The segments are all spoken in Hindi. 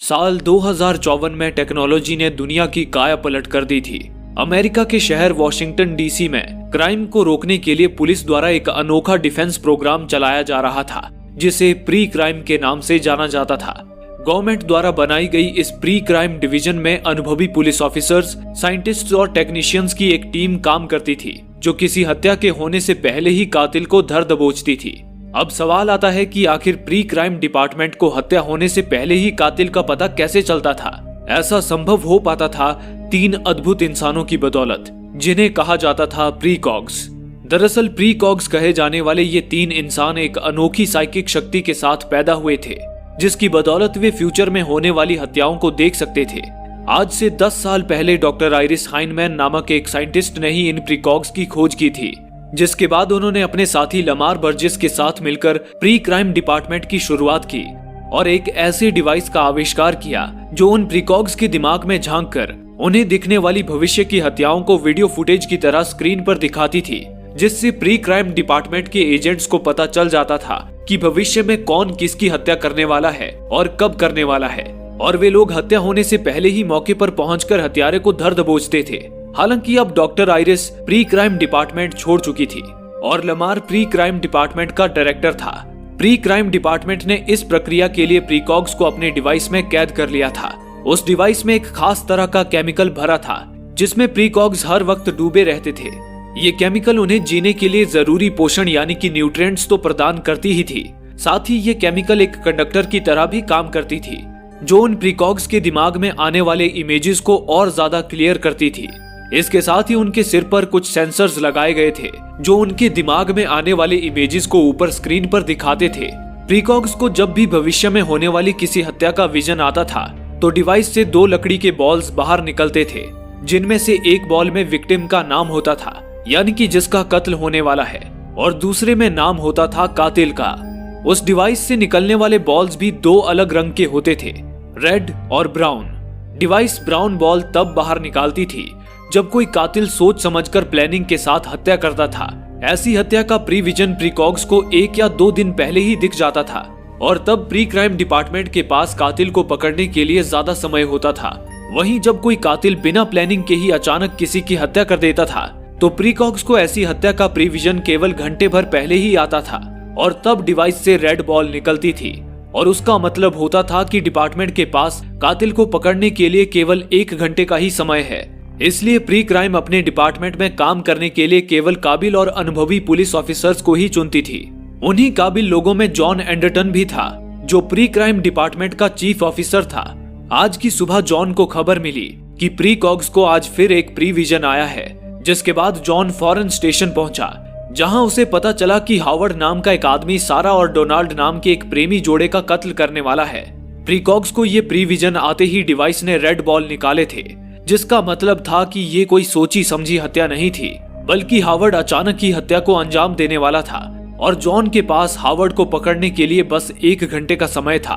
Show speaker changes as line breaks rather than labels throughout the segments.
साल 2054 में टेक्नोलॉजी ने दुनिया की काया पलट कर दी थी। अमेरिका के शहर वॉशिंगटन डीसी में क्राइम को रोकने के लिए पुलिस द्वारा एक अनोखा डिफेंस प्रोग्राम चलाया जा रहा था, जिसे प्री क्राइम के नाम से जाना जाता था। गवर्नमेंट द्वारा बनाई गई इस प्री क्राइम डिवीजन में अनुभवी पुलिस ऑफिसर्स, साइंटिस्ट्स और टेक्नीशियंस की एक टीम काम करती थी, जो किसी हत्या के होने से पहले ही कातिल को धर दबोचती थी। अब सवाल आता है कि आखिर प्री क्राइम डिपार्टमेंट को हत्या होने से पहले ही कातिल का पता कैसे चलता था। ऐसा संभव हो पाता था 3 अद्भुत इंसानों की बदौलत, जिन्हें कहा जाता था प्रीकॉग्स। दरअसल प्रीकॉग्स कहे जाने वाले ये 3 इंसान एक अनोखी साइकिक शक्ति के साथ पैदा हुए थे, जिसकी बदौलत वे फ्यूचर में होने वाली हत्याओं को देख सकते थे। आज से 10 साल पहले डॉक्टर आइरिस हाइनमैन नामक एक साइंटिस्ट ने ही इन प्रीकॉग्स की खोज की थी, जिसके बाद उन्होंने अपने साथी लमार बर्जेस के साथ मिलकर प्री क्राइम डिपार्टमेंट की शुरुआत की और एक ऐसे डिवाइस का आविष्कार किया जो उन प्रीकॉग्स के दिमाग में झांककर उन्हें दिखने वाली भविष्य की हत्याओं को वीडियो फुटेज की तरह स्क्रीन पर दिखाती थी, जिससे प्री क्राइम डिपार्टमेंट के एजेंट्स को पता चल जाता था कि भविष्य में कौन किसकी हत्या करने वाला है और कब करने वाला है, और वे लोग हत्या होने से पहले ही मौके पर पहुंचकर हत्यारे को धर दबोचते थे। हालांकि अब doctor iris pre crime department छोड़ चुकी थी और लमार प्री क्राइम डिपार्टमेंट का डायरेक्टर था। प्री क्राइम डिपार्टमेंट ने इस प्रक्रिया के लिए प्रीकॉग्स को अपने डिवाइस में कैद कर लिया था। उस डिवाइस में एक खास तरह का केमिकल भरा था, जिसमें प्रीकॉग्स हर वक्त डूबे रहते थे। ये केमिकल उन्हें जीने के लिए जरूरी पोषण यानी कि न्यूट्रिएंट्स तो प्रदान करती ही थी, साथ ही ये केमिकल एक कंडक्टर की तरह भी काम करती थी, जो उन प्रीकॉग्स के दिमाग में आने वाले इमेजेस को और ज्यादा क्लियर करती थी। इसके साथ ही उनके सिर पर कुछ सेंसर्स लगाए गए थे, जो उनके दिमाग में आने वाले इमेजेस को ऊपर स्क्रीन पर दिखाते थे। प्रीकॉग्स को जब भी भविष्य में होने वाली किसी हत्या का विजन आता था, तो डिवाइस से 2 लकड़ी के बॉल्स बाहर निकलते थे, जिनमें से एक बॉल में विक्टिम का नाम होता था, यानी कि जिसका कत्ल होने वाला है, और दूसरे में नाम होता था कातिल का। उस डिवाइस से निकलने वाले बॉल्स भी 2 अलग रंग के होते थे, रेड और ब्राउन। डिवाइस ब्राउन बॉल तब बाहर निकालती थी जब कोई कातिल सोच समझकर प्लानिंग के साथ हत्या करता था। ऐसी हत्या का प्रीविजन प्रीकॉग्स को 1 या 2 दिन पहले ही दिख जाता था, और तब प्री क्राइम डिपार्टमेंट के पास कातिल को पकड़ने के लिए ज्यादा समय होता था। वहीं जब कोई कातिल बिना प्लानिंग के ही अचानक किसी की हत्या कर देता था, तो प्रीकॉग्स को ऐसी हत्या का प्रीविजन केवल घंटे भर पहले ही आता था, और तब डिवाइस से रेड बॉल निकलती थी, और उसका मतलब होता था कि डिपार्टमेंट के पास कातिल को पकड़ने के लिए केवल 1 घंटे का ही समय है। इसलिए प्री क्राइम अपने डिपार्टमेंट में काम करने के लिए केवल काबिल और अनुभवी पुलिस ऑफिसर्स को ही चुनती थी। उन्हीं काबिल लोगों में जॉन एंडरटन भी था, जो प्री क्राइम डिपार्टमेंट का चीफ ऑफिसर था। आज की सुबह जॉन को खबर मिली कि प्रीकॉग्स को आज फिर एक प्रीविजन आया है, जिसके बाद जॉन फौरन स्टेशन पहुंचा, जहां उसे पता चला कि हावर्ड नाम का एक आदमी सारा और डोनाल्ड नाम के एक प्रेमी जोड़े का कत्ल करने वाला है। प्रीकॉग्स को ये प्रीविजन आते ही डिवाइस ने रेड बॉल निकाले थे, जिसका मतलब था कि ये कोई सोची समझी हत्या नहीं थी, बल्कि हावर्ड अचानक ही हत्या को अंजाम देने वाला था, और जॉन के पास हावर्ड को पकड़ने के लिए बस 1 घंटे का समय था।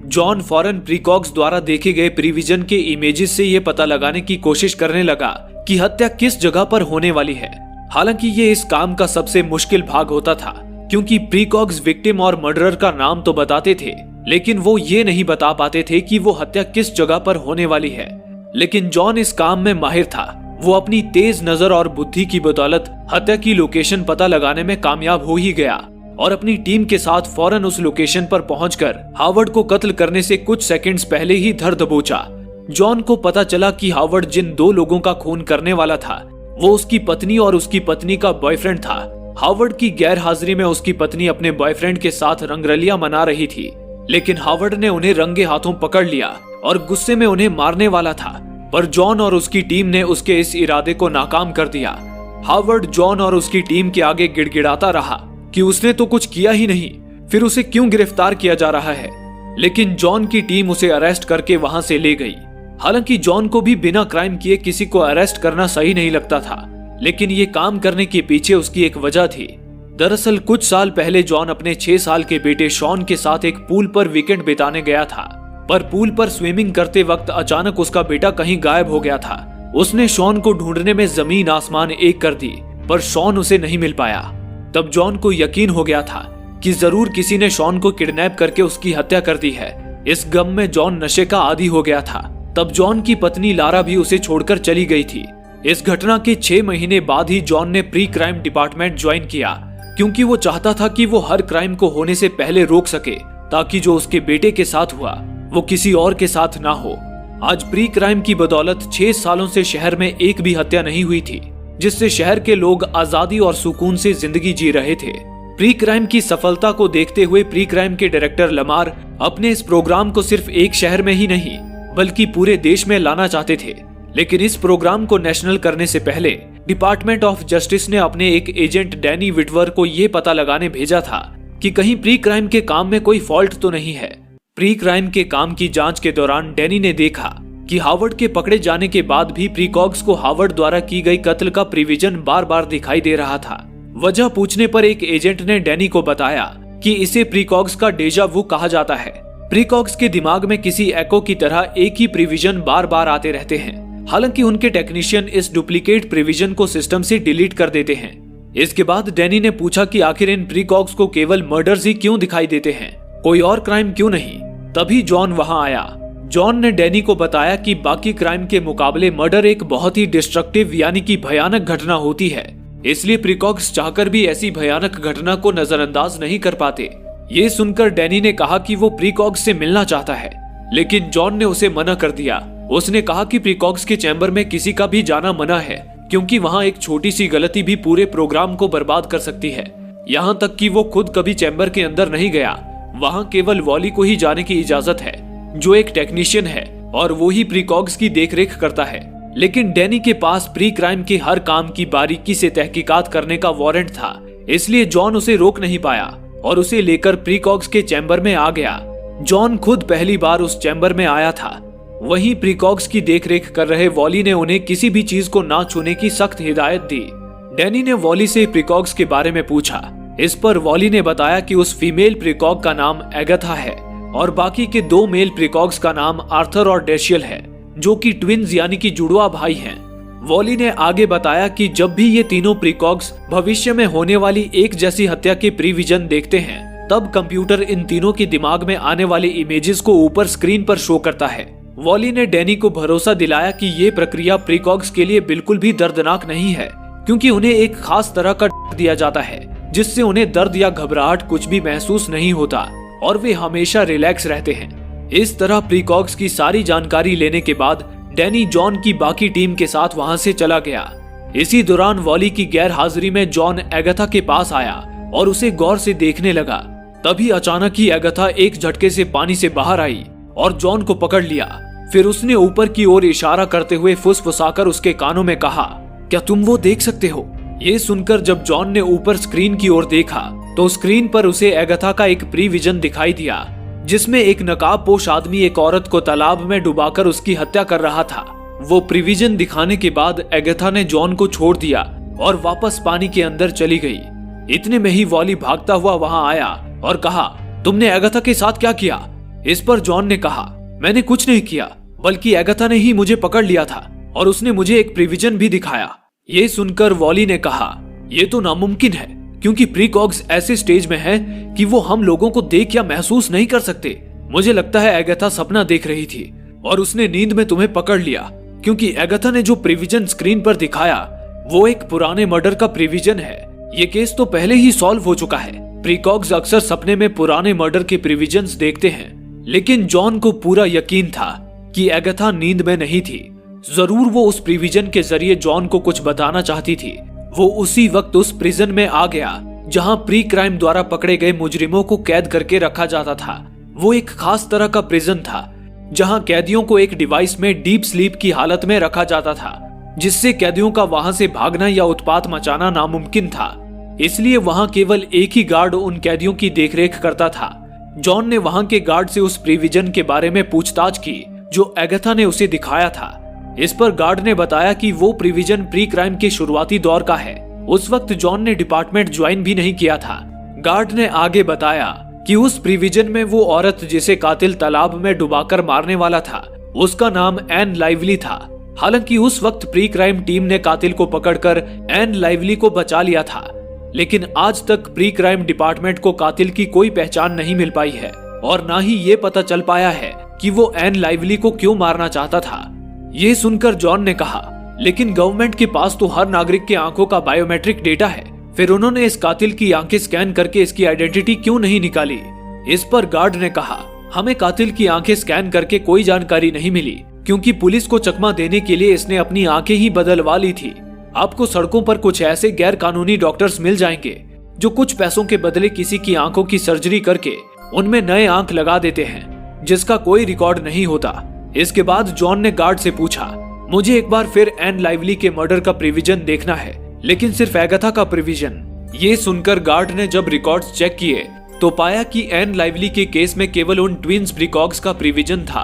जॉन फौरन प्रीकॉग्स द्वारा देखे गए प्रीविजन के इमेजेस से ये पता लगाने की कोशिश करने लगा कि हत्या किस जगह पर होने वाली है। हालांकि ये इस काम का सबसे मुश्किल भाग होता था, क्योंकि प्रीकॉग्स विक्टिम और मर्डरर का नाम तो बताते थे, लेकिन वो ये नहीं बता पाते थे कि वो हत्या किस जगह पर होने वाली है। लेकिन जॉन इस काम में माहिर था। वो अपनी तेज नजर और बुद्धि की बदौलत हत्या की लोकेशन पता लगाने में कामयाब हो ही गया, और अपनी टीम के साथ फौरन उस लोकेशन पर पहुंचकर हावर्ड को कत्ल करने से कुछ सेकंड्स पहले ही धर दबोचा। जॉन को पता चला कि हावर्ड जिन 2 लोगों का खून करने वाला था, वो उसकी पत्नी और उसकी पत्नी का बॉयफ्रेंड था। हावर्ड की गैर हाजिरी में उसकी पत्नी अपने बॉयफ्रेंड के साथ रंगरलियां मना रही थी, लेकिन हावर्ड ने उन्हें रंगे हाथों पकड़ लिया और गुस्से में उन्हें मारने वाला था, पर जॉन और उसकी टीम ने उसके इस इरादे को नाकाम कर दिया। हावर्ड जॉन और उसकी टीम के आगे गिड़गिड़ाता रहा कि उसने तो कुछ किया ही नहीं, फिर उसे क्यों गिरफ्तार किया जा रहा है। लेकिन जॉन की टीम उसे अरेस्ट करके वहां से ले गई। हालांकि जॉन को भी बिना क्राइम किए किसी को अरेस्ट करना सही नहीं लगता था, लेकिन ये काम करने के पीछे उसकी एक वजह थी। दरअसल कुछ साल पहले जॉन अपने 6 साल के बेटे शॉन के साथ एक पूल पर वीकेंड बिताने गया था, पर पूल पर स्विमिंग करते वक्त अचानक उसका बेटा कहीं गायब हो गया था। उसने शॉन को ढूंढने में जमीन आसमान एक कर दी, पर शॉन उसे नहीं मिल पाया। तब जॉन को यकीन हो गया था कि जरूर किसी ने शॉन को किडनैप करके उसकी हत्या कर दी है, इस गम में जॉन नशे का आदी हो गया था। तब जॉन की पत्नी लारा भी उसे छोड़कर चली गई थी। इस घटना के 6 महीने बाद ही जॉन ने प्री क्राइम डिपार्टमेंट ज्वाइन किया, क्योंकि वो चाहता था कि वो हर क्राइम को होने से पहले रोक सके, ताकि जो उसके बेटे के साथ हुआ वो किसी और के साथ ना हो। आज प्री क्राइम की बदौलत 6 सालों से शहर में एक भी हत्या नहीं हुई थी, जिससे शहर के लोग आजादी और सुकून से जिंदगी जी रहे थे। प्री क्राइम की सफलता को देखते हुए प्री क्राइम के डायरेक्टर लमार अपने इस प्रोग्राम को सिर्फ एक शहर में ही नहीं बल्कि पूरे देश में लाना चाहते थे। लेकिन इस प्रोग्राम को नेशनल करने से पहले डिपार्टमेंट ऑफ जस्टिस ने अपने एक एजेंट डैनी विटवर को ये पता लगाने भेजा था कि कहीं प्री क्राइम के काम में कोई फॉल्ट तो नहीं है। प्री क्राइम के काम की जांच के दौरान डैनी ने देखा कि हावर्ड के पकड़े जाने के बाद भी प्रीकॉग्स को हावर्ड द्वारा की गई कत्ल का प्रिविजन बार बार दिखाई दे रहा था। वजह पूछने पर एक एजेंट ने डैनी को बताया कि इसे प्रीकॉग्स का डेजा वू कहा जाता है। प्रीकॉग्स के दिमाग में किसी एको की तरह एक ही प्रिविजन बार बार आते रहते हैं। हालांकि उनके टेक्नीशियन इस डुप्लीकेट प्रिविजन को सिस्टम से डिलीट कर देते हैं। इसके बाद डैनी ने पूछा कि आखिर इन प्रीकॉग्स को केवल मर्डर्स ही क्यों दिखाई देते हैं, कोई और क्राइम क्यों नहीं। तभी जॉन वहां आया। जॉन ने डैनी को बताया कि बाकी क्राइम के मुकाबले मर्डर एक बहुत ही डिस्ट्रक्टिव यानी कि भयानक घटना होती है, इसलिए प्रीकॉग्स चाहकर भी ऐसी भयानक घटना को नजरअंदाज नहीं कर पाते। ये सुनकर डैनी ने कहा कि वो प्रीकॉग्स से मिलना चाहता है, लेकिन जॉन ने उसे मना कर दिया। उसने कहा कि प्रीकॉग्स के चैम्बर में किसी का भी जाना मना है, क्योंकि वहाँ एक छोटी सी गलती भी पूरे प्रोग्राम को बर्बाद कर सकती है। यहाँ तक कि वो खुद कभी चैम्बर के अंदर नहीं गया। वहाँ केवल वॉली को ही जाने की इजाजत है, जो एक टेक्नीशियन है और वो ही प्रीकॉग्स की देखरेख करता है। लेकिन डैनी के पास प्री क्राइम के हर काम की बारीकी से तहकीकात करने का वारंट था, इसलिए जॉन उसे रोक नहीं पाया और उसे लेकर प्रीकॉग्स के चैम्बर में आ गया। जॉन खुद पहली बार उस चैम्बर में आया था। वहीं प्रीकॉग्स की देखरेख कर रहे वॉली ने उन्हें किसी भी चीज को ना छूने की सख्त हिदायत दी। डैनी ने वॉली से प्रीकॉग्स के बारे में पूछा। इस पर वॉली ने बताया कि उस फीमेल प्रीकॉग का नाम एगाथा है और बाकी के 2 मेल प्रीकॉग्स का नाम आर्थर और डैशियल है, जो कि ट्विन्स यानी कि जुड़वा भाई हैं। वॉली ने आगे बताया कि जब भी ये तीनों प्रीकॉग्स भविष्य में होने वाली एक जैसी हत्या के प्रीविजन देखते हैं, तब कंप्यूटर इन तीनों के दिमाग में आने वाले इमेजेस को ऊपर स्क्रीन पर शो करता है। वॉली ने डैनी को भरोसा दिलाया कि ये प्रक्रिया प्रीकॉग्स के लिए बिल्कुल भी दर्दनाक नहीं है, क्योंकि उन्हें एक खास तरह का दिया जाता है जिससे उन्हें दर्द या घबराहट कुछ भी महसूस नहीं होता और वे हमेशा रिलैक्स रहते हैं। इस तरह प्रीकॉग्स की सारी जानकारी लेने के बाद डैनी जॉन की बाकी टीम के साथ वहां से चला गया। इसी दौरान वॉली की गैर हाजिरी में जॉन एगाथा के पास आया और उसे गौर से देखने लगा। तभी अचानक ही एगाथा एक झटके से पानी से बाहर आई और जॉन को पकड़ लिया। फिर उसने ऊपर की ओर इशारा करते हुए फुसफुसाकर उसके कानों में कहा, क्या तुम वो देख सकते हो? ये सुनकर जब जॉन ने ऊपर स्क्रीन की ओर देखा तो स्क्रीन पर उसे एगाथा का एक प्रीविजन दिखाई दिया, जिसमें एक नकाबपोश आदमी एक औरत को तालाब में डुबाकर उसकी हत्या कर रहा था। वो प्रीविजन दिखाने के बाद एगाथा ने जॉन को छोड़ दिया और वापस पानी के अंदर चली गई। इतने में ही वॉली भागता हुआ वहां आया और कहा, तुमने एगाथा के साथ क्या किया? इस पर जॉन ने कहा, मैंने कुछ नहीं किया, बल्कि एगाथा ने ही मुझे पकड़ लिया था और उसने मुझे एक प्रीविजन भी दिखाया। ये सुनकर वॉली ने कहा, ये तो नामुमकिन है, क्योंकि प्रीकॉग्स ऐसे स्टेज में है कि वो हम लोगों को देख या महसूस नहीं कर सकते। मुझे लगता है एगाथा सपना देख रही थी और उसने नींद में तुम्हें पकड़ लिया, क्योंकि एगाथा ने जो प्रीविजन स्क्रीन पर दिखाया वो एक पुराने मर्डर का प्रीविजन है। ये केस तो पहले ही सॉल्व हो चुका है। प्रीकॉग्स अक्सर सपने में पुराने मर्डर के प्रीविजन्स देखते हैं, लेकिन जॉन को पूरा यकीन था कि एगाथा नींद में नहीं थी। जरूर वो उस प्रीविजन के जरिए जॉन को कुछ बताना चाहती थी। वो उसी वक्त उस प्रिजन में आ गया जहां प्री क्राइम द्वारा पकड़े गए मुजरिमों को कैद करके रखा जाता था। वो एक खास तरह का प्रिजन था जहां कैदियों को एक डिवाइस में डीप स्लीप की हालत में रखा जाता था, जिससे कैदियों का वहां से भागना या उत्पात मचाना नामुमकिन था। इसलिए वहां केवल एक ही गार्ड उन कैदियों की देखरेख करता था। जॉन ने वहां के गार्ड से उस प्रीविजन के बारे में पूछताछ की जो एगाथा ने उसे दिखाया था। इस पर गार्ड ने बताया कि वो प्रीविजन प्री क्राइम के शुरुआती दौर का है। उस वक्त जॉन ने डिपार्टमेंट ज्वाइन भी नहीं किया था। गार्ड ने आगे बताया कि उस प्रीविजन में वो औरत जिसे कातिल तालाब में डुबाकर मारने वाला था, उसका नाम एन लाइवली था। हालांकि उस वक्त प्री क्राइम टीम ने कातिल को पकड़कर एन लाइवली को बचा लिया था, लेकिन आज तक प्री क्राइम डिपार्टमेंट को कातिल की कोई पहचान नहीं मिल पाई है और ना ही ये पता चल पाया है कि वो एन लाइवली को क्यों मारना चाहता था। ये सुनकर जॉन ने कहा, लेकिन गवर्नमेंट के पास तो हर नागरिक के आंखों का बायोमेट्रिक डेटा है, फिर उन्होंने इस कातिल की आंखें स्कैन करके इसकी आइडेंटिटी क्यों नहीं निकाली। इस पर गार्ड ने कहा, हमें कातिल की आंखें स्कैन करके कोई जानकारी नहीं मिली, क्योंकि पुलिस को चकमा देने के लिए इसने अपनी आंखें ही बदलवा ली थी। आपको सड़कों पर कुछ ऐसे गैर कानूनी डॉक्टर्स मिल जाएंगे जो कुछ पैसों के बदले किसी की आंखों की सर्जरी करके उनमें नए आंख लगा देते हैं, जिसका कोई रिकॉर्ड नहीं होता। इसके बाद जॉन ने गार्ड से पूछा, मुझे एक बार फिर एन लाइवली के मर्डर का प्रिविजन देखना है, लेकिन सिर्फ एगाथा का प्रिविजन। ये सुनकर गार्ड ने जब रिकॉर्ड्स चेक किए तो पाया कि एन लाइवली के केस में केवल उन ट्विन्स प्रीकॉग्स का प्रिविजन था।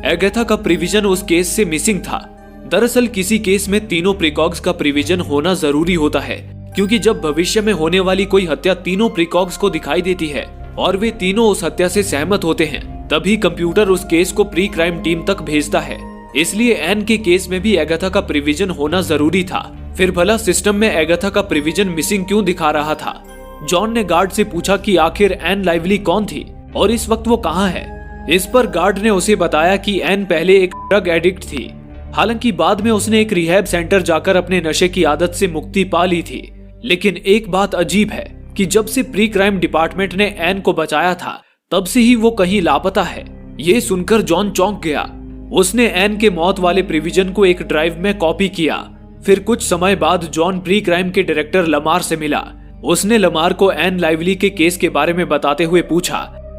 एगाथा का प्रिविजन उस केस से मिसिंग था। दरअसल किसी केस में तीनों प्रीकॉग्स का प्रिविजन होना जरूरी होता है, क्योंकि जब भविष्य में होने वाली कोई हत्या तीनों प्रीकॉग्स को दिखाई देती है और वे तीनों उस हत्या से सहमत होते हैं, तभी कंप्यूटर उस केस को प्री क्राइम टीम तक भेजता है। इसलिए एन के केस में भी एगाथा का प्रिविजन होना जरूरी था। फिर भला सिस्टम में एगाथा का प्रिविजन मिसिंग क्यों दिखा रहा था? जॉन ने गार्ड से पूछा कि आखिर एन लाइवली कौन थी और इस वक्त वो कहाँ है। इस पर गार्ड ने उसे बताया कि एन पहले एक ड्रग एडिक्ट थी, हालांकि बाद में उसने एक रिहैब सेंटर जाकर अपने नशे की आदत से मुक्ति पा ली थी। लेकिन एक बात अजीब है कि जब से प्री क्राइम डिपार्टमेंट ने एन को बचाया था, तब से ही वो कहीं लापता है। ये सुनकर जॉन चौंक गया। उसने एन के मौत वाले प्रिविजन को एक ड्राइव में कॉपी किया। फिर कुछ समय बाद जॉन प्री क्राइम के डायरेक्टर लमार से मिला। उसने लमार को एन लाइवली के केस के बारे में बताते हुए पूछा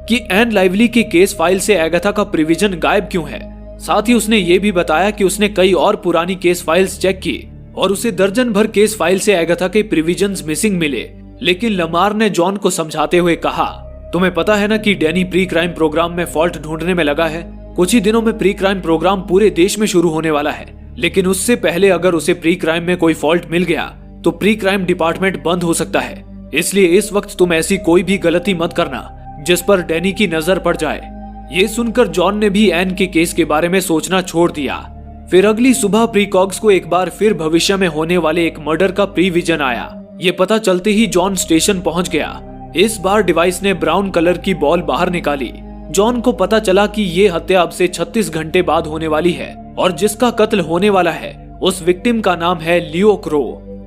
कि एन लाइवली के केस फाइल से एगाथा का प्रिविजन गायब क्यों है। साथ ही उसने ये भी बताया कि उसने कई और पुरानी केस फाइल्स चेक की और उसे दर्जन भर केस फाइल से एगाथा के प्रिविजन्स मिसिंग मिले। लेकिन लमार ने जॉन को समझाते हुए कहा, तुम्हें पता है ना कि डैनी प्री क्राइम प्रोग्राम में फॉल्ट ढूंढने में लगा है। कुछ ही दिनों में प्री क्राइम प्रोग्राम पूरे देश में शुरू होने वाला है, लेकिन उससे पहले अगर उसे प्री क्राइम में कोई फॉल्ट मिल गया तो प्री क्राइम डिपार्टमेंट बंद हो सकता है। इसलिए इस वक्त तुम ऐसी कोई भी गलती मत करना जिस पर डैनी की नजर पड़ जाए। ये सुनकर जॉन ने भी एन के केस के बारे में सोचना छोड़ दिया। फिर अगली सुबह प्रीकॉग्स को एक बार फिर भविष्य में होने वाले एक मर्डर का प्रीविजन आया। ये पता चलते ही जॉन स्टेशन पहुंच गया। इस बार डिवाइस ने ब्राउन कलर की बॉल बाहर निकाली। जॉन को पता चला कि ये हत्या अब से 36 घंटे बाद होने वाली है और जिसका कत्ल होने वाला है उस विक्टिम का नाम है लियो क्रो।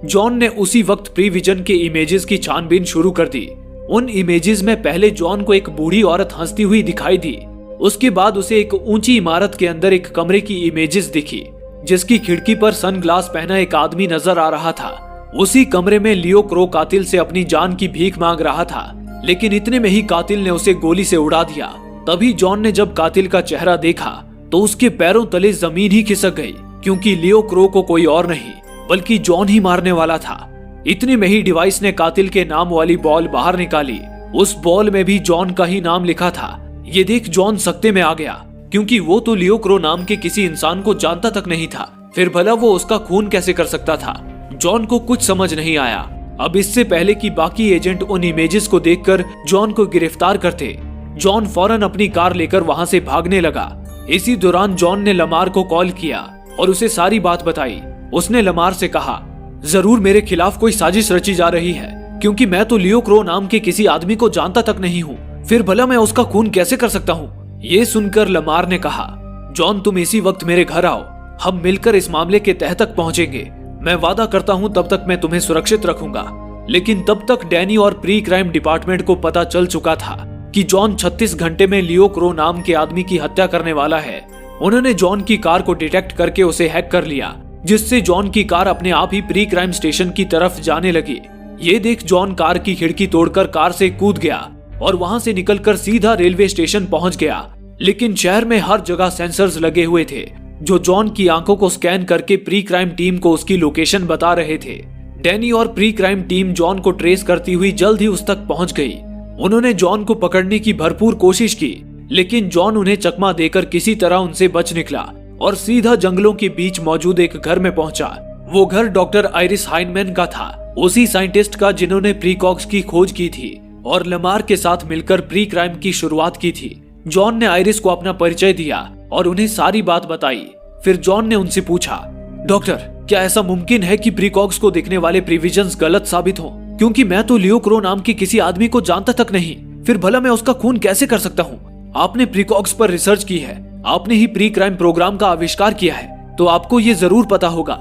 जॉन ने उसी वक्त प्रीविजन के इमेजेस की छानबीन शुरू कर दी। उन इमेजेस में पहले जॉन को एक बूढ़ी औरत हंसती हुई दिखाई दी। उसके बाद उसे एक ऊंची इमारत के अंदर एक कमरे की इमेजेस दिखी, जिसकी खिड़की पर सनग्लास पहना एक आदमी नजर आ रहा था। उसी कमरे में लियो क्रो कातिल से अपनी जान की भीख मांग रहा था, लेकिन इतने में ही कातिल ने उसे गोली से उड़ा दिया। तभी जॉन ने जब कातिल का चेहरा देखा तो उसके पैरों तले जमीन ही खिसक गई, क्योंकि लियो क्रो को कोई और नहीं बल्कि जॉन ही मारने वाला था। इतने में ही डिवाइस ने कातिल के नाम वाली बॉल बाहर निकाली। उस बॉल में भी जॉन का ही नाम लिखा था। ये देख जॉन सकते में आ गया, क्योंकि वो तो लियो क्रो नाम के किसी इंसान को जानता तक नहीं था। फिर भला वो उसका खून कैसे कर सकता था? जॉन को कुछ समझ नहीं आया। अब इससे पहले कि बाकी एजेंट उन इमेजेस को देखकर जॉन को गिरफ्तार करते, जॉन फौरन अपनी कार लेकर वहां से भागने लगा। इसी दौरान जॉन ने लमार को कॉल किया और उसे सारी बात बताई। उसने लमार से कहा, जरूर मेरे खिलाफ कोई साजिश रची जा रही है, क्योंकि मैं तो लियो क्रो नाम के किसी आदमी को जानता तक नहीं हूँ। फिर भला मैं उसका खून कैसे कर सकता हूँ? ये सुनकर लमार ने कहा, जॉन तुम इसी वक्त मेरे घर आओ, हम मिलकर इस मामले के तह तक पहुंचेंगे। मैं वादा करता हूँ तब तक मैं तुम्हें सुरक्षित रखूंगा। लेकिन तब तक डैनी और प्री क्राइम डिपार्टमेंट को पता चल चुका था कि जॉन 36 घंटे में लियो क्रो नाम के आदमी की हत्या करने वाला है। उन्होंने जॉन की कार को डिटेक्ट करके उसे हैक कर लिया, जिससे जॉन की कार अपने आप ही प्री क्राइम स्टेशन की तरफ जाने लगी। ये देख जॉन कार की खिड़की तोड़कर कार से कूद गया और वहां से निकलकर सीधा रेलवे स्टेशन पहुंच गया। लेकिन शहर में हर जगह सेंसर्स लगे हुए थे, जो जॉन की आंखों को स्कैन करके प्री क्राइम टीम को उसकी लोकेशन बता रहे थे। डैनी और प्री क्राइम टीम जॉन को ट्रेस करती हुई जल्द ही उस तक पहुंच गई। उन्होंने जॉन को पकड़ने की भरपूर कोशिश की, लेकिन जॉन उन्हें चकमा देकर किसी तरह उनसे बच निकला और सीधा जंगलों के बीच मौजूद एक घर में पहुंचा। वो घर डॉक्टर आइरिस हाइनमैन का था, उसी साइंटिस्ट का जिन्होंने प्रीकॉक्स की खोज की थी और लमार के साथ मिलकर प्री क्राइम की शुरुआत की थी। जॉन ने आइरिस को अपना परिचय दिया और उन्हें सारी बात बताई। फिर जॉन ने उनसे पूछा, डॉक्टर, क्या ऐसा मुमकिन है कि प्रीकॉक्स को दिखने वाले प्रिविजन्स गलत साबित हों? क्योंकि मैं तो लियो क्रो नाम के किसी आदमी को जानता तक नहीं। फिर भला मैं उसका खून कैसे कर सकता हूँ? आपने प्रीकॉग्स पर रिसर्च की है, आपने ही प्री क्राइम प्रोग्राम का आविष्कार किया है, तो आपको ये जरूर पता होगा।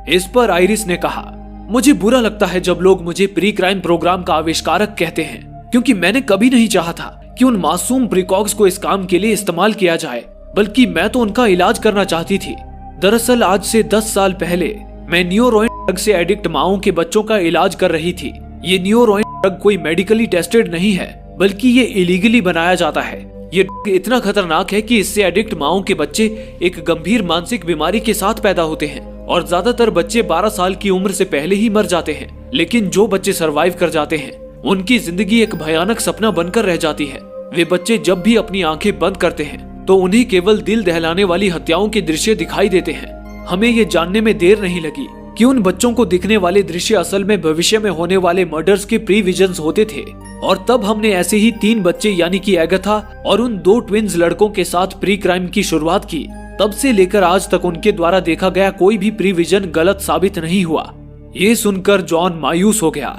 इस पर आइरिस ने कहा, मुझे बुरा लगता है जब लोग मुझे प्री क्राइम प्रोग्राम का आविष्कारक कहते हैं, क्योंकि मैंने कभी नहीं चाहा था कि उन मासूम प्रीकॉग्स को इस काम के लिए इस्तेमाल किया जाए, बल्कि मैं तो उनका इलाज करना चाहती थी। दरअसल आज से 10 साल पहले मैं न्यूरोइन ड्रग से एडिक्ट माओं के बच्चों का इलाज कर रही थी। ये न्यूरोइन ड्रग कोई मेडिकली टेस्टेड नहीं है, बल्कि ये इलीगली बनाया जाता है। ये ड्रग इतना खतरनाक है कि इससे एडिक्ट माओं के बच्चे एक गंभीर मानसिक बीमारी के साथ पैदा होते हैं और ज्यादातर बच्चे 12 साल की उम्र से पहले ही मर जाते हैं। लेकिन जो बच्चे सरवाइव कर जाते हैं, उनकी जिंदगी एक भयानक सपना बनकर रह जाती है। वे बच्चे जब भी अपनी आंखें बंद करते हैं तो उन्हें केवल दिल दहलाने वाली हत्याओं के दृश्य दिखाई देते हैं। हमें ये जानने में देर नहीं लगी कि उन बच्चों को दिखने वाले दृश्य असल में भविष्य में होने वाले मर्डर्स के प्री विजन्स होते थे। और तब हमने ऐसे ही 3 बच्चे यानी कि एगाथा और उन 2 ट्विंस लड़कों के साथ प्री क्राइम की शुरुआत की। तब से लेकर आज तक उनके द्वारा देखा गया कोई भी प्री विजन गलत साबित नहीं हुआ। ये सुनकर जॉन मायूस हो गया।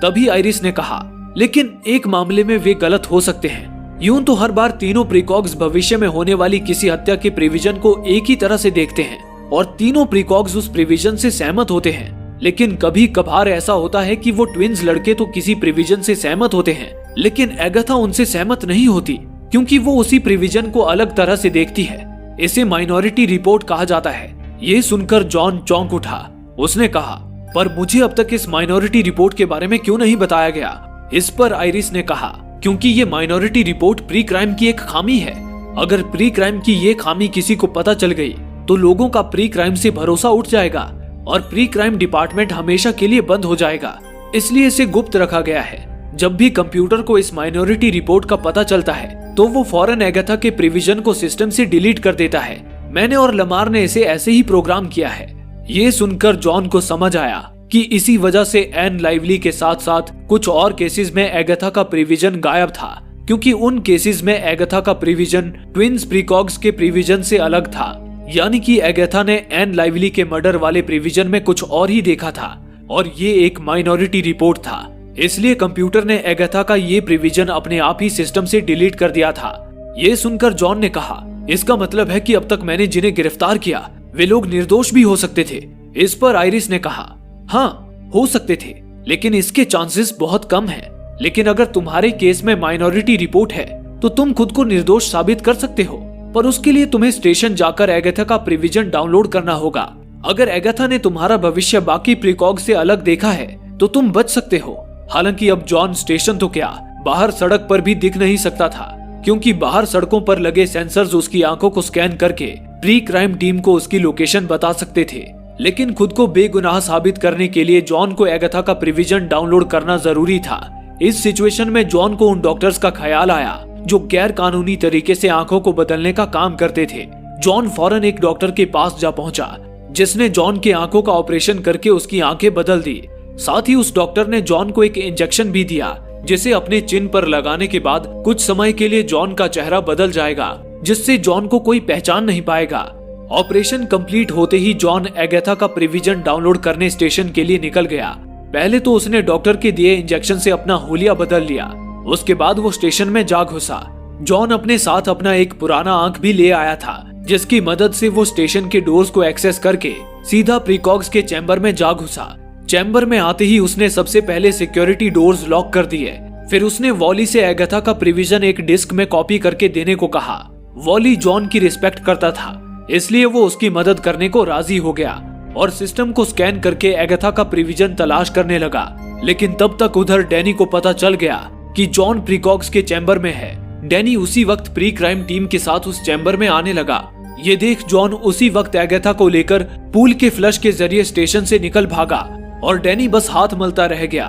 तभी आइरिस ने कहा, लेकिन एक मामले में वे गलत हो सकते हैं। यूं तो हर बार तीनों प्रीकॉग्स भविष्य में होने वाली किसी हत्या के प्रिविजन को एक ही तरह से देखते हैं और तीनों प्रीकॉग्स उस प्रिविजन से सहमत होते हैं। लेकिन कभी कभार ऐसा होता है कि वो ट्विंस लड़के तो किसी प्रिविजन से सहमत होते हैं, लेकिन एगाथा उनसे सहमत नहीं होती, क्योंकि वो उसी प्रिविजन को अलग तरह से देखती है। इसे माइनॉरिटी रिपोर्ट कहा जाता है। ये सुनकर जॉन चौंक उठा। उसने कहा, पर मुझे अब तक इस माइनॉरिटी रिपोर्ट के बारे में क्यों नहीं बताया गया? इस पर आइरिस ने कहा, क्योंकि ये माइनॉरिटी रिपोर्ट प्री क्राइम की एक खामी है। अगर प्री क्राइम की ये खामी किसी को पता चल गई तो लोगों का प्री क्राइम से भरोसा उठ जाएगा और प्री क्राइम डिपार्टमेंट हमेशा के लिए बंद हो जाएगा। इसलिए इसे गुप्त रखा गया है। जब भी कंप्यूटर को इस माइनॉरिटी रिपोर्ट का पता चलता है तो वो फौरन एगाथा के प्रिविजन को सिस्टम से डिलीट कर देता है। मैंने और लमार ने इसे ऐसे ही प्रोग्राम किया है। ये सुनकर जॉन को समझ आया कि इसी वजह से एन लाइवली के साथ साथ कुछ और केसेस में एगाथा का प्रिविजन गायब था, क्योंकि उन केसेस में एगाथा का प्रिविजन ट्विंस प्रीकॉग्स के प्रिविजन से अलग था। यानी कि एगाथा ने एन लाइवली के मर्डर वाले प्रिविजन में कुछ और ही देखा था और ये एक माइनॉरिटी रिपोर्ट था। इसलिए कंप्यूटर ने एगाथा का ये प्रिविजन अपने आप ही सिस्टम से डिलीट कर दिया था। ये सुनकर जॉन ने कहा, इसका मतलब है कि अब तक मैंने जिन्हें गिरफ्तार किया वे लोग निर्दोष भी हो सकते थे। इस पर आइरिस ने कहा, हाँ हो सकते थे, लेकिन इसके चांसेस बहुत कम हैं। लेकिन अगर तुम्हारे केस में माइनॉरिटी रिपोर्ट है तो तुम खुद को निर्दोष साबित कर सकते हो, पर उसके लिए तुम्हें स्टेशन जाकर एगाथा का प्रिविजन डाउनलोड करना होगा। अगर एगाथा ने तुम्हारा भविष्य बाकी प्रीकॉग से अलग देखा है तो तुम बच सकते हो। हालांकि अब जॉन स्टेशन तो क्या, बाहर सड़क पर भी दिख नहीं सकता था, क्योंकि बाहर सड़कों पर लगे सेंसर्स उसकी आंखों को स्कैन करके प्री क्राइम टीम को उसकी लोकेशन बता सकते थे। लेकिन खुद को बेगुनाह साबित करने के लिए जॉन को एगाथा का प्रिविजन डाउनलोड करना जरूरी था। इस सिचुएशन में जॉन को उन डॉक्टर्स का ख्याल आया जो गैर कानूनी तरीके से आंखों को बदलने का काम करते थे। जॉन फौरन एक डॉक्टर के पास जा पहुंचा, जिसने जॉन के आंखों का ऑपरेशन करके उसकी आंखें बदल दी। साथ ही उस डॉक्टर ने जॉन को एक इंजेक्शन भी दिया, जिसे अपने चिन पर लगाने के बाद कुछ समय के लिए जॉन का चेहरा बदल जाएगा, जिससे जॉन को कोई पहचान नहीं पाएगा। ऑपरेशन कंप्लीट होते ही जॉन एगाथा का प्रिविजन डाउनलोड करने स्टेशन के लिए निकल गया। पहले तो उसने डॉक्टर के दिए इंजेक्शन से अपना हुलिया बदल लिया, उसके बाद वो स्टेशन में जा घुसा। जॉन अपने साथ अपना एक पुराना आंख भी ले आया था, जिसकी मदद से वो स्टेशन के डोर्स को एक्सेस करके सीधा प्रीकॉग्स के चैम्बर में जा घुसा। चैम्बर में आते ही उसने सबसे पहले सिक्योरिटी डोर्स लॉक कर दिए। फिर उसने वॉली से एगाथा का प्रिविजन एक डिस्क में कॉपी करके देने को कहा। वॉली जॉन की रिस्पेक्ट करता था, इसलिए वो उसकी मदद करने को राजी हो गया और सिस्टम को स्कैन करके एगाथा का प्रिविजन तलाश करने लगा। लेकिन तब तक उधर डैनी को पता चल गया कि जॉन प्रीकॉग्स के चैम्बर में है। डैनी उसी वक्त प्री क्राइम टीम के साथ उस चैम्बर में आने लगा। ये देख जॉन उसी वक्त एगाथा को लेकर पूल के फ्लश के जरिए स्टेशन से निकल भागा और डैनी बस हाथ मलता रह गया।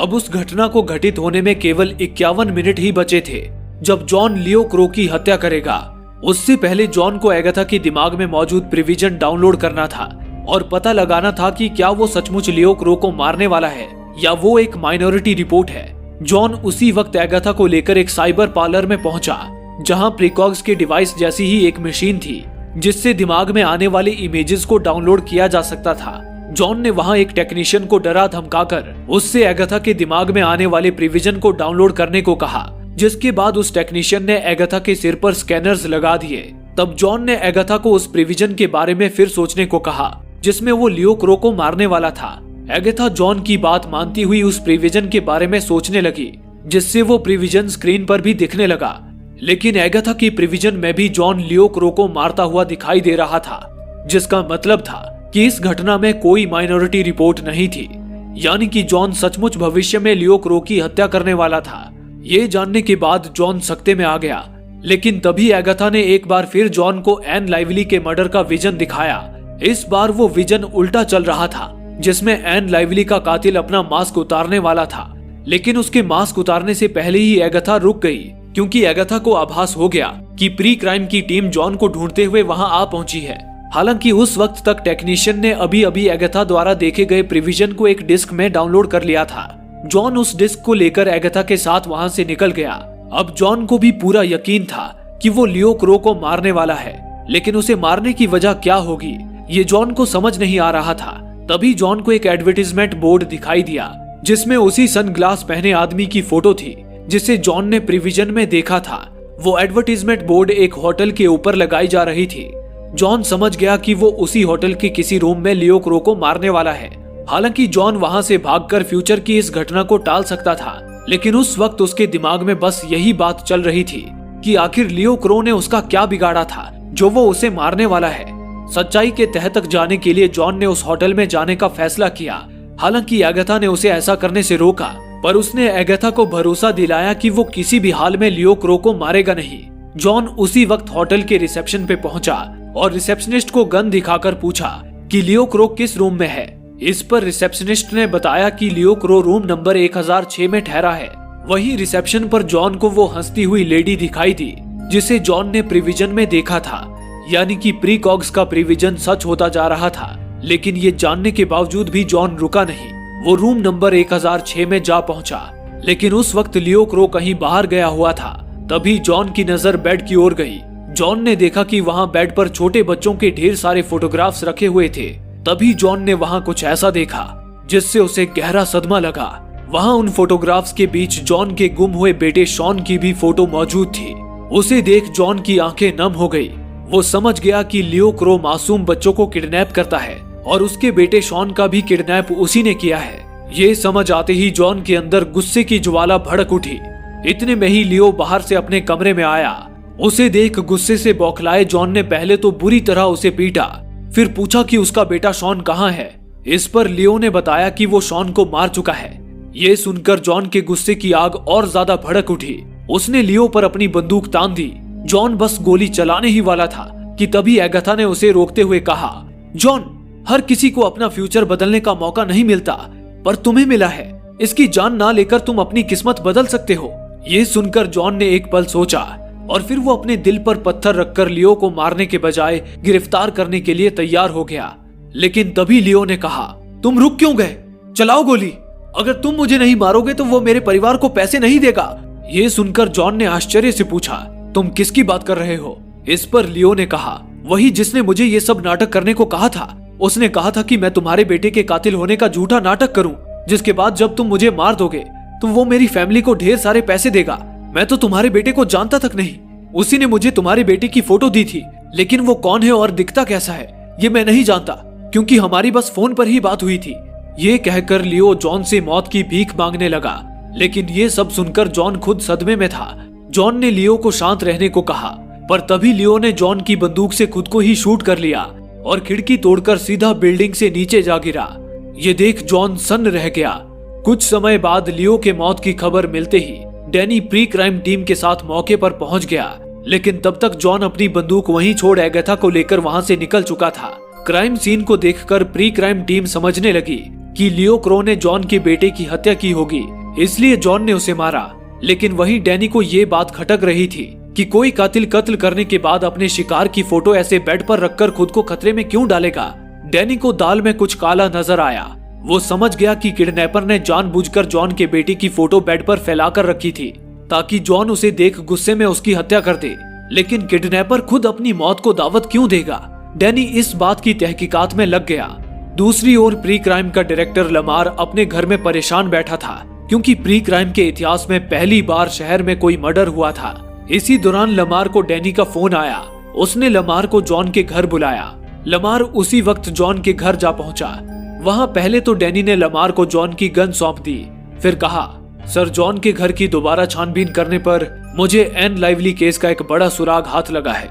अब उस घटना को घटित होने में केवल 51 मिनट ही बचे थे जब जॉन लियो क्रो की हत्या करेगा। उससे पहले जॉन को एगाथा के दिमाग में मौजूद प्रिविजन डाउनलोड करना था और पता लगाना था कि क्या वो सचमुच लियो क्रो को मारने वाला है या वो एक माइनॉरिटी रिपोर्ट है। जॉन उसी वक्त एगाथा को लेकर एक साइबर पार्लर में पहुंचा, जहां प्रीकॉग्स के डिवाइस जैसी ही एक मशीन थी, जिससे दिमाग में आने वाले इमेजेस को डाउनलोड किया जा सकता था। जॉन ने वहां एक टेक्नीशियन को डरा धमकाकर उससे एगाथा के दिमाग में आने वाले प्रिविजन को डाउनलोड करने को कहा। जिसके बाद उस टेक्नीशियन ने एगाथा के सिर पर स्कैनर्स लगा दिए। तब जॉन ने एगाथा को उस प्रिविजन के बारे में फिर सोचने को कहा जिसमें वो लियो क्रो को मारने वाला था। एगाथा जॉन की बात मानती हुई उस प्रिविजन के बारे में सोचने लगी, जिससे वो प्रिविजन स्क्रीन पर भी दिखने लगा। लेकिन एगाथा की प्रिविजन में भी जॉन लियो क्रो को मारता हुआ दिखाई दे रहा था, जिसका मतलब था कि इस घटना में कोई माइनॉरिटी रिपोर्ट नहीं थी, यानी कि जॉन सचमुच भविष्य में लियो क्रो की हत्या करने वाला था। ये जानने के बाद जॉन सख्ते में आ गया। लेकिन तभी एगाथा ने एक बार फिर जॉन को एन लाइवली के मर्डर का विजन दिखाया। इस बार वो विजन उल्टा चल रहा था, जिसमें एन लाइवली का कातिल अपना मास्क उतारने वाला था। लेकिन उसके मास्क उतारने से पहले ही एगाथा रुक गई, क्योंकि एगाथा को आभास हो गया कि प्री क्राइम की टीम जॉन को ढूंढते हुए वहां आ पहुंची है। हालांकि उस वक्त तक टेक्नीशियन ने अभी अभी एगाथा द्वारा देखे गए प्रिविजन को एक डिस्क में डाउनलोड कर लिया था। जॉन उस डिस्क को लेकर एगाथा के साथ वहां से निकल गया। अब जॉन को भी पूरा यकीन था कि वो लियो क्रो को मारने वाला है, लेकिन उसे मारने की वजह क्या होगी ये जॉन को समझ नहीं आ रहा था। तभी जॉन को एक एडवर्टीजमेंट बोर्ड दिखाई दिया, जिसमें उसी सनग्लास पहने आदमी की फोटो थी जिसे जॉन ने प्रिविजन में देखा था। वो एडवर्टीजमेंट बोर्ड एक होटल के ऊपर लगाई जा रही थी। जॉन समझ गया कि वो उसी होटल के किसी रूम में लियो क्रो को मारने वाला है। हालांकि जॉन वहां से भागकर फ्यूचर की इस घटना को टाल सकता था, लेकिन उस वक्त उसके दिमाग में बस यही बात चल रही थी कि आखिर लियो क्रो ने उसका क्या बिगाड़ा था जो वो उसे मारने वाला है। सच्चाई के तह तक जाने के लिए जॉन ने उस होटल में जाने का फैसला किया। हालांकि एगाथा ने उसे ऐसा करने से रोका, पर उसने एगाथा को भरोसा दिलाया कि वो किसी भी हाल में लियो क्रो को मारेगा नहीं। जॉन उसी वक्त होटल के रिसेप्शन पे पहुंचा और रिसेप्शनिस्ट को गन दिखाकर पूछा कि लियो क्रो किस रूम में है। इस पर रिसेप्शनिस्ट ने बताया कि लियो क्रो रूम नंबर 1006 में ठहरा है। वहीं रिसेप्शन पर जॉन को वो हंसती हुई लेडी दिखाई दी जिसे जॉन ने प्रिविजन में देखा था, यानी कि प्रीकॉग्स का प्रिविजन सच होता जा रहा था। लेकिन ये जानने के बावजूद भी जॉन रुका नहीं। वो रूम नंबर 1006 में जा पहुंचा, लेकिन उस वक्त लियो क्रो कहीं बाहर गया हुआ था। तभी जॉन की नजर बेड की ओर गई। जॉन ने देखा कि वहां बेड पर छोटे बच्चों के ढेर सारे फोटोग्राफ्स रखे हुए थे। तभी जॉन ने वहां कुछ ऐसा देखा जिससे उसे गहरा सदमा लगा। वहां उन फोटोग्राफ्स के बीच जॉन के गुम हुए बेटे शॉन की भी फोटो मौजूद थी। उसे देख जॉन की आंखें नम हो गई। वो समझ गया कि लियो क्रो मासूम बच्चों को किडनैप करता है और उसके बेटे शॉन का भी किडनैप उसी ने किया है। ये समझ आते ही जॉन के अंदर गुस्से की ज्वाला भड़क उठी। इतने में ही लियो बाहर से अपने कमरे में आया। उसे देख गुस्से से बौखलाए जॉन ने पहले तो बुरी तरह उसे पीटा, फिर पूछा कि उसका बेटा शॉन कहाँ है। इस पर लियो ने बताया कि वो शॉन को मार चुका है। ये सुनकर जॉन के गुस्से की आग और ज्यादा भड़क उठी। उसने लियो पर अपनी बंदूक तान दी। जॉन बस गोली चलाने ही वाला था कि तभी एगाथा ने उसे रोकते हुए कहा, जॉन, हर किसी को अपना फ्यूचर बदलने का मौका नहीं मिलता, पर तुम्हें मिला है। इसकी जान ना लेकर तुम अपनी किस्मत बदल सकते हो। ये सुनकर जॉन ने एक पल सोचा और फिर वो अपने दिल पर पत्थर रखकर लियो को मारने के बजाय गिरफ्तार करने के लिए तैयार हो गया। लेकिन तभी लियो ने कहा, तुम रुक क्यों गए? चलाओ गोली। अगर तुम मुझे नहीं मारोगे तो वो मेरे परिवार को पैसे नहीं देगा। ये सुनकर जॉन ने आश्चर्य से पूछा, तुम किसकी बात कर रहे हो? इस पर लियो ने कहा, वही जिसने मुझे ये सब नाटक करने को कहा था। उसने कहा था कि मैं तुम्हारे बेटे के कातिल होने का झूठा नाटक करूं, जिसके बाद जब तुम मुझे मार दोगे तो वो मेरी फैमिली को ढेर सारे पैसे देगा। मैं तो तुम्हारे बेटे को जानता तक नहीं। उसी ने मुझे तुम्हारे बेटे की फोटो दी थी, लेकिन वो कौन है और दिखता कैसा है ये मैं नहीं जानता, क्योंकि हमारी बस फोन पर ही बात हुई थी। ये कहकर लियो जॉन से मौत की भीख मांगने लगा। लेकिन ये सब सुनकर जॉन खुद सदमे में था। जॉन ने लियो को शांत रहने को कहा, पर तभी लियो ने जॉन की बंदूक से खुद को ही शूट कर लिया और खिड़की तोड़कर सीधा बिल्डिंग से नीचे जा गिरा। ये देख जॉन सन्न रह गया। कुछ समय बाद लियो के मौत की खबर मिलते ही डैनी प्री क्राइम टीम के साथ मौके पर पहुंच गया, लेकिन तब तक जॉन अपनी बंदूक वहीं छोड़ एगाथा को लेकर वहां से निकल चुका था। क्राइम सीन को देखकर प्री क्राइम टीम समझने लगी कि लियो क्रो ने जॉन के बेटे की हत्या की होगी, इसलिए जॉन ने उसे मारा। लेकिन वहीं डैनी को ये बात खटक रही थी कि कोई कातिल कत्ल करने के बाद अपने शिकार की फोटो ऐसे बेड पर रखकर खुद को खतरे में क्यों डालेगा। डैनी को दाल में कुछ काला नजर आया। वो समझ गया कि किडनैपर ने जानबूझकर जॉन के बेटे की फोटो बेड पर फैलाकर रखी थी ताकि जॉन उसे देख गुस्से में उसकी हत्या कर दे। लेकिन किडनैपर खुद अपनी मौत को दावत क्यों देगा? डैनी इस बात की तहकीकात में लग गया। दूसरी ओर प्री क्राइम का डायरेक्टर लमार अपने घर में परेशान बैठा था क्योंकि प्री क्राइम के इतिहास में पहली बार शहर में कोई मर्डर हुआ था। इसी दौरान लमार को डैनी का फोन आया। उसने लमार को जॉन के घर बुलाया। लमार उसी वक्त जॉन के घर जा पहुंचा। वहां पहले तो डैनी ने लमार को जॉन की गन सौंप दी, फिर कहा, सर जॉन के घर की दोबारा छानबीन करने पर मुझे एन लाइवली केस का एक बड़ा सुराग हाथ लगा है।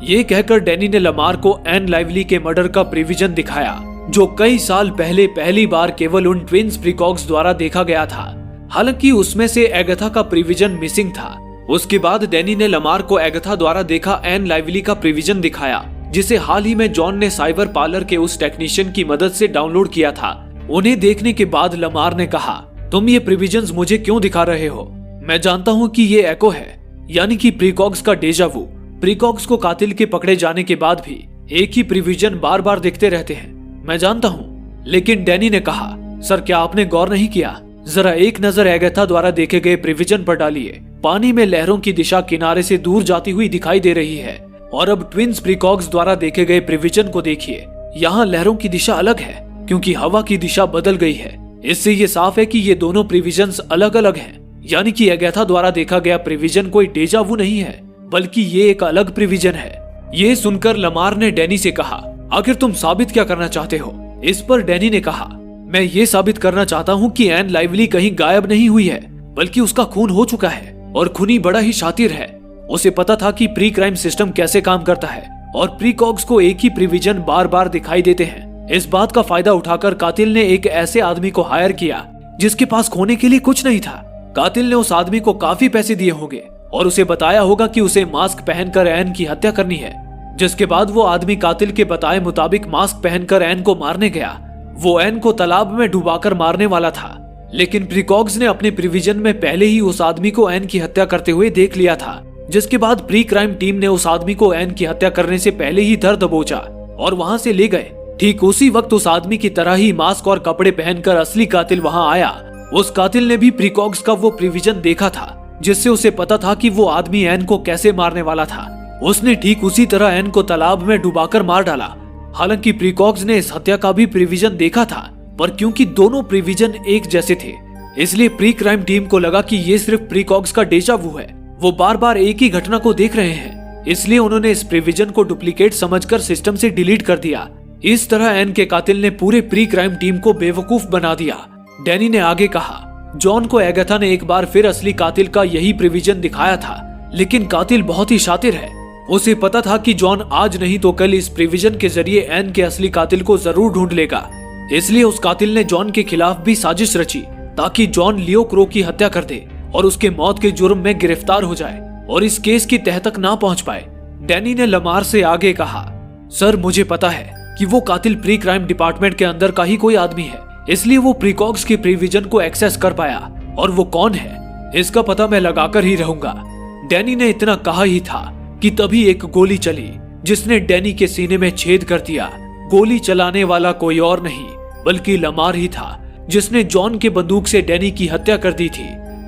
ये कहकर डैनी ने लमार को एन लाइवली के मर्डर का प्रिविजन दिखाया, जो कई साल पहले पहली बार केवल उन ट्विन्स प्रीकॉक्स द्वारा देखा गया था। हालांकि उसमें से एगाथा का प्रिविजन मिसिंग था। उसके बाद डैनी ने लमार को एगाथा द्वारा देखा एन लाइवली का प्रिविजन दिखाया, जिसे हाल ही में जॉन ने साइबर पार्लर के उस टेक्नीशियन की मदद से डाउनलोड किया था। उन्हें देखने के बाद लमार ने कहा, तुम ये प्रिविजन्स मुझे क्यों दिखा रहे हो? मैं जानता हूँ कि ये एको है, यानी कि प्रीकॉक्स का डेजावू। प्रीकॉक्स को कातिल के पकड़े जाने के बाद भी एक ही प्रिविजन बार बार दिखते रहते हैं, मैं जानता हूँ। लेकिन डैनी ने कहा, सर क्या आपने गौर नहीं किया? जरा एक नजर एगाथा द्वारा देखे गए प्रिविजन पर डालिए। पानी में लहरों की दिशा किनारे से दूर जाती हुई दिखाई दे रही है। और अब ट्विन्स प्रीकॉक्स द्वारा देखे गए प्रिविजन को देखिए। यहाँ लहरों की दिशा अलग है क्योंकि हवा की दिशा बदल गई है। इससे ये साफ है कि ये दोनों प्रिविजन्स अलग अलग हैं। यानी कि एगाथा द्वारा देखा गया प्रिविजन कोई डेजावू नहीं है, बल्कि ये एक अलग प्रिविजन है। ये सुनकर लमार ने डैनी से कहा, आखिर तुम साबित क्या करना चाहते हो? इस पर डैनी ने कहा, मैं ये साबित करना चाहता हूँ कि एन लाइवली कहीं गायब नहीं हुई है, बल्कि उसका खून हो चुका है। और खूनी बड़ा ही शातिर है। उसे पता था कि प्री क्राइम सिस्टम कैसे काम करता है और प्रीकॉक्स को एक ही प्रिविजन बार बार दिखाई देते हैं। इस बात का फायदा उठाकर कातिल ने एक ऐसे आदमी को हायर किया जिसके पास खोने के लिए कुछ नहीं था। कातिल ने उस आदमी को काफी पैसे दिए होंगे और उसे बताया होगा कि उसे मास्क पहनकर एन की हत्या करनी है। जिसके बाद वो आदमी कातिल के बताए मुताबिक मास्क पहनकर एन को मारने गया। वो एन को तालाब में डुबाकर मारने वाला था, लेकिन प्रीकॉक्स ने अपने प्रिविजन में पहले ही उस आदमी को एन की हत्या करते हुए देख लिया था। जिसके बाद प्री क्राइम टीम ने उस आदमी को एन की हत्या करने से पहले ही धर दबोचा और वहां से ले गए। ठीक उसी वक्त उस आदमी की तरह ही मास्क और कपड़े पहनकर असली कातिल वहां आया। उस कातिल ने भी प्रीकॉक्स का वो प्रिविजन देखा था, जिससे उसे पता था कि वो आदमी एन को कैसे मारने वाला था। उसने ठीक उसी तरह एन को तालाब में डुबाकर मार डाला। हालांकि प्रीकॉक्स ने इस हत्या का भी प्रिविजन देखा था, पर क्योंकि दोनों प्रिविजन एक जैसे थे, इसलिए प्री क्राइम टीम को लगा कि ये सिर्फ प्रीकॉक्स का डेजावू है। वो बार बार एक ही घटना को देख रहे हैं, इसलिए उन्होंने इस प्रिविजन को डुप्लीकेट समझकर सिस्टम से डिलीट कर दिया। इस तरह एन के कातिल ने पूरे प्री क्राइम टीम को बेवकूफ बना दिया। डैनी ने आगे कहा, जॉन को एगाथा ने एक बार फिर असली कातिल का यही प्रिविजन दिखाया था, लेकिन कातिल बहुत ही शातिर है। उसे पता था कि जॉन आज नहीं तो कल इस प्रिविजन के जरिए एन के असली कातिल को जरूर ढूंढ लेगा। इसलिए उस कातिल ने जॉन के खिलाफ भी साजिश रची ताकि जॉन लियो क्रो की हत्या कर दे और उसके मौत के जुर्म में गिरफ्तार हो जाए और इस केस की तह तक ना पहुंच पाए। डैनी ने लमार से आगे कहा, सर मुझे पता है कि वो कातिल प्री क्राइम डिपार्टमेंट के अंदर का ही कोई आदमी है, इसलिए वो प्रीकॉक्स के प्रिविजन को एक्सेस कर पाया। और वो कौन है इसका पता मैं लगाकर ही रहूंगा। डैनी ने इतना कहा ही था कि तभी एक गोली चली जिसने डैनी के सीने में छेद कर दिया। गोली चलाने वाला कोई और नहीं बल्कि लमार ही था, जिसने जॉन के बंदूक से डैनी की हत्या कर दी थी।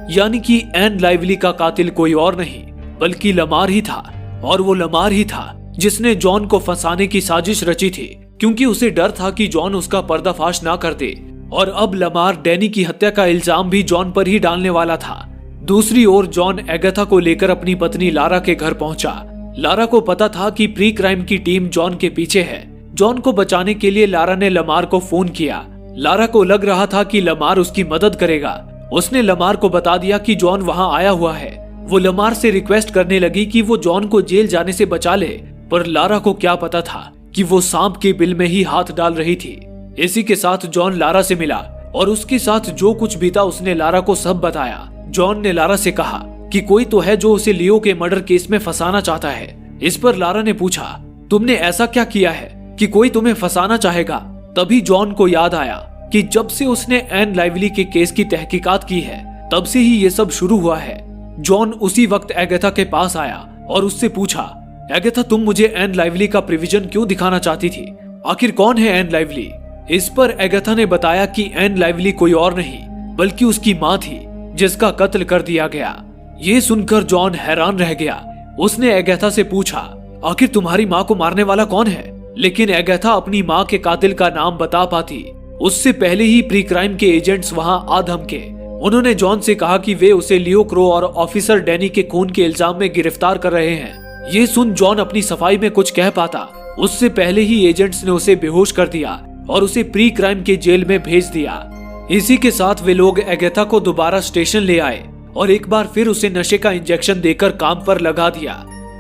यानी कि एन लाइवली का कातिल कोई और नहीं बल्कि लमार ही था। और वो लमार ही था जिसने जॉन को फंसाने की साजिश रची थी, क्योंकि उसे डर था कि जॉन उसका पर्दाफाश ना कर दे। और अब लमार डैनी की हत्या का इल्जाम भी जॉन पर ही डालने वाला था। दूसरी ओर जॉन एगाथा को लेकर अपनी पत्नी लारा के घर पहुंचा। लारा को पता था कि प्री क्राइम की टीम जॉन के पीछे है। जॉन को बचाने के लिए लारा ने लमार को फोन किया। लारा को लग रहा था कि लमार उसकी मदद करेगा। उसने लमार को बता दिया कि जॉन वहां आया हुआ है। वो लमार से रिक्वेस्ट करने लगी कि वो जॉन को जेल जाने से बचा ले, पर लारा को क्या पता था कि वो सांप के बिल में ही हाथ डाल रही थी। इसी के साथ जॉन लारा से मिला और उसके साथ जो कुछ बीता उसने लारा को सब बताया। जॉन ने लारा से कहा कि कोई तो है जो उसे लियो के मर्डर केस में फंसाना चाहता है। इस पर लारा ने पूछा, तुमने ऐसा क्या किया है कि कोई तुम्हें फंसाना चाहेगा? तभी जॉन को याद आया कि जब से उसने एन लाइवली के केस की तहकीकात की है तब से ही ये सब शुरू हुआ है। जॉन उसी वक्त एगाथा के पास आया और उससे पूछा, एगाथा तुम मुझे एन लाइवली का प्रिविजन क्यों दिखाना चाहती थी? आखिर कौन है एन लाइवली? इस पर एगाथा ने बताया कि एन लाइवली कोई और नहीं बल्कि उसकी माँ थी, जिसका कत्ल कर दिया गया। ये सुनकर जॉन हैरान रह गया। उसने एगाथा से पूछा, आखिर तुम्हारी माँ को मारने वाला कौन है? लेकिन एगाथा अपनी माँ के कातिल का नाम बता पाती उससे पहले ही प्री क्राइम के एजेंट्स वहां आ धमके। उन्होंने जॉन से कहा कि वे उसे लियो क्रो और ऑफिसर डैनी के खून के इल्जाम में गिरफ्तार कर रहे हैं। ये सुन जॉन अपनी सफाई में कुछ कह पाता उससे पहले ही एजेंट्स ने उसे बेहोश कर दिया और उसे प्री क्राइम के जेल में भेज दिया। इसी के साथ वे लोग एगेथा को दोबारा स्टेशन ले आए और एक बार फिर उसे नशे का इंजेक्शन देकर काम पर लगा दिया।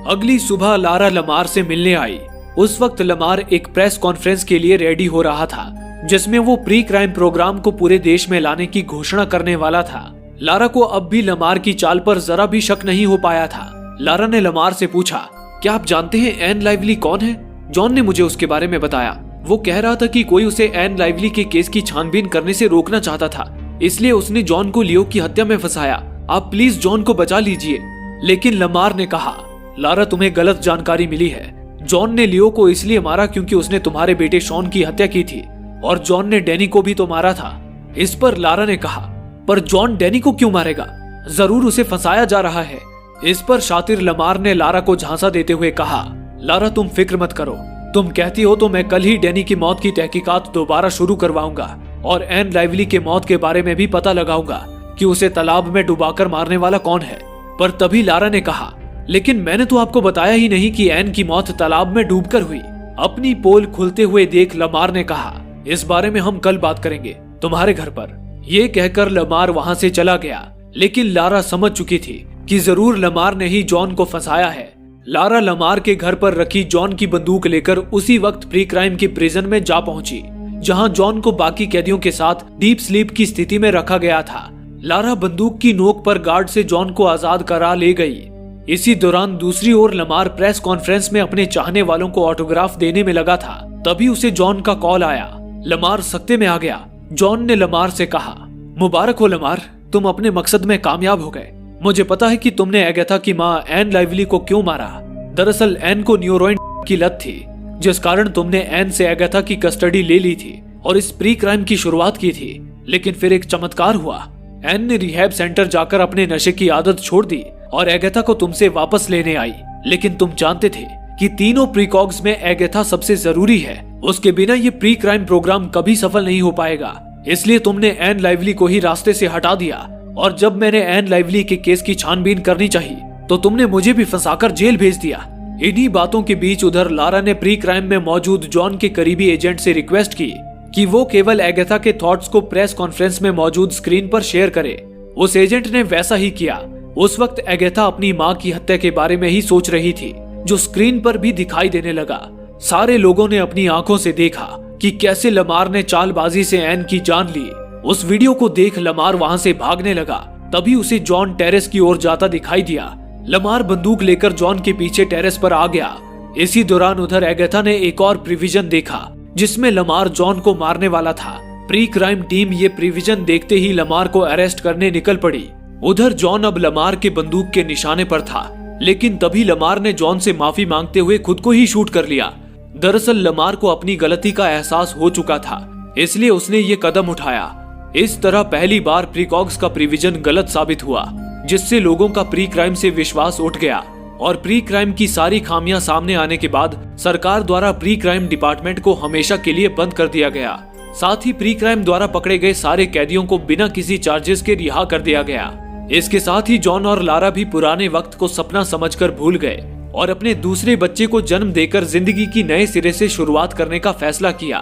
अगली सुबह लारा लमार से मिलने आई। उस वक्त लमार एक प्रेस कॉन्फ्रेंस के लिए रेडी हो रहा था जिसमें वो प्री क्राइम प्रोग्राम को पूरे देश में लाने की घोषणा करने वाला था। लारा को अब भी लमार की चाल पर जरा भी शक नहीं हो पाया था। लारा ने लमार से पूछा, क्या आप जानते हैं एन लाइवली कौन है? जॉन ने मुझे उसके बारे में बताया। वो कह रहा था कि कोई उसे एन लाइवली के केस की छानबीन करने से रोकना चाहता था, इसलिए उसने जॉन को लियो की हत्या में फंसाया। आप प्लीज जॉन को बचा लीजिए। लेकिन लमार ने कहा, लारा तुम्हें गलत जानकारी मिली है। जॉन ने लियो को इसलिए मारा क्योंकि उसने तुम्हारे बेटे शॉन की हत्या की थी और जॉन ने डैनी को भी तो मारा था। इस पर लारा ने कहा, पर जॉन डैनी को क्यों मारेगा? जरूर उसे फंसाया जा रहा है। इस पर शातिर लमार ने लारा को झांसा देते हुए कहा, लारा तुम फिक्र मत करो, तुम कहती हो तो मैं कल ही डैनी की मौत की तहकीकात दोबारा शुरू करवाऊंगा और एन लाइवली के मौत के बारे में भी पता लगाऊंगा कि उसे तालाब में डुबाकर मारने वाला कौन है। पर तभी लारा ने कहा, लेकिन मैंने तो आपको बताया ही नहीं कि एन की मौत तालाब में डूबकर हुई। अपनी पोल खुलते हुए देख लमार ने कहा, इस बारे में हम कल बात करेंगे तुम्हारे घर पर। ये कहकर लमार वहां से चला गया। लेकिन लारा समझ चुकी थी कि जरूर लमार ने ही जॉन को फंसाया है। लारा लमार के घर पर रखी जॉन की बंदूक लेकर उसी वक्त प्री क्राइम की प्रिजन में जा पहुंची जहां जॉन को बाकी कैदियों के साथ डीप स्लीप की स्थिति में रखा गया था। लारा बंदूक की नोक पर गार्ड से जॉन को आजाद करा ले गई। इसी दौरान दूसरी ओर लमार प्रेस कॉन्फ्रेंस में अपने चाहने वालों को ऑटोग्राफ देने में लगा था। तभी उसे जॉन का कॉल आया। लमार सख्ते में आ गया। जॉन ने लमार से कहा, मुबारक हो लमार, तुम अपने मकसद में कामयाब हो गए। मुझे पता है कि तुमने एगेथा की माँ एन लाइवली को क्यों मारा। दरअसल एन को न्यूरोइन की लत थी, जिस कारण तुमने एन से एगेथा की कस्टडी ले ली थी और इस प्री क्राइम की शुरुआत की थी। लेकिन फिर एक चमत्कार हुआ। एन ने रिहैब सेंटर जाकर अपने नशे की आदत छोड़ दी और एगेथा को तुमसे वापस लेने आई। लेकिन तुम जानते थे कि तीनों प्रीकॉग्स में एगेथा सबसे जरूरी है। उसके बिना ये प्री क्राइम प्रोग्राम कभी सफल नहीं हो पाएगा। इसलिए तुमने एन लाइवली को ही रास्ते से हटा दिया और जब मैंने एन लाइवली के केस की छानबीन करनी चाहिए तो तुमने मुझे भी फंसाकर जेल भेज दिया। इन्हीं बातों के बीच उधर लारा ने प्री क्राइम में मौजूद जॉन के करीबी एजेंट से रिक्वेस्ट की कि वो केवल एगेथा के थॉट्स को प्रेस कॉन्फ्रेंस में मौजूद स्क्रीन पर शेयर करे। उस एजेंट ने वैसा ही किया। उस वक्त एगेथा अपनी माँ की हत्या के बारे में ही सोच रही थी, जो स्क्रीन पर भी दिखाई देने लगा। सारे लोगों ने अपनी आंखों से देखा कि कैसे लमार ने चालबाजी से एन की जान ली। उस वीडियो को देख लमार वहां से भागने लगा। तभी उसे जॉन टेरेस की ओर जाता दिखाई दिया। लमार बंदूक लेकर जॉन के पीछे टेरेस पर आ गया। इसी दौरान उधर एगेथा ने एक और प्रिविजन देखा जिसमें लमार जॉन को मारने वाला था। प्री क्राइम टीम ये प्रिविजन देखते ही लमार को अरेस्ट करने निकल पड़ी। उधर जॉन अब लमार के बंदूक के निशाने पर था, लेकिन तभी लमार ने जॉन से माफी मांगते हुए खुद को ही शूट कर लिया। दरअसल लमार को अपनी गलती का एहसास हो चुका था, इसलिए उसने ये कदम उठाया। इस तरह पहली बार प्रीकॉग्स का प्रिविजन गलत साबित हुआ, जिससे लोगों का प्री क्राइम से विश्वास उठ गया और प्री क्राइम की सारी खामियां सामने आने के बाद सरकार द्वारा प्री क्राइम डिपार्टमेंट को हमेशा के लिए बंद कर दिया गया। साथ ही प्री क्राइम द्वारा पकड़े गए सारे कैदियों को बिना किसी चार्जेस के रिहा कर दिया गया। इसके साथ ही जॉन और लारा भी पुराने वक्त को सपना समझकर भूल गए और अपने दूसरे बच्चे को जन्म देकर जिंदगी की नए सिरे से शुरुआत करने का फैसला किया।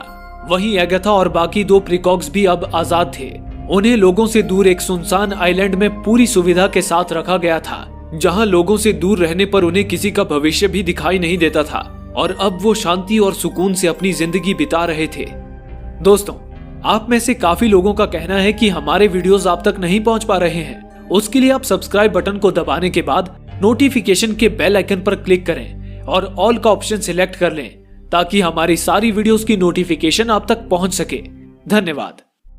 वहीं एगेथा और बाकी दो प्रीकॉग्स भी अब आजाद थे। उन्हें लोगों से दूर एक सुनसान आइलैंड में पूरी सुविधा के साथ रखा गया था, जहां लोगों से दूर रहने पर उन्हें किसी का भविष्य भी दिखाई नहीं देता था और अब वो शांति और सुकून से अपनी जिंदगी बिता रहे थे। दोस्तों, आप में से काफी लोगों का कहना है कि हमारे वीडियोस आप तक नहीं पहुंच पा रहे हैं। उसके लिए आप सब्सक्राइब बटन को दबाने के बाद नोटिफिकेशन के बेल आइकन पर क्लिक करें और ऑल का ऑप्शन सिलेक्ट कर लें ताकि हमारी सारी वीडियोस की नोटिफिकेशन आप तक पहुंच सके। धन्यवाद।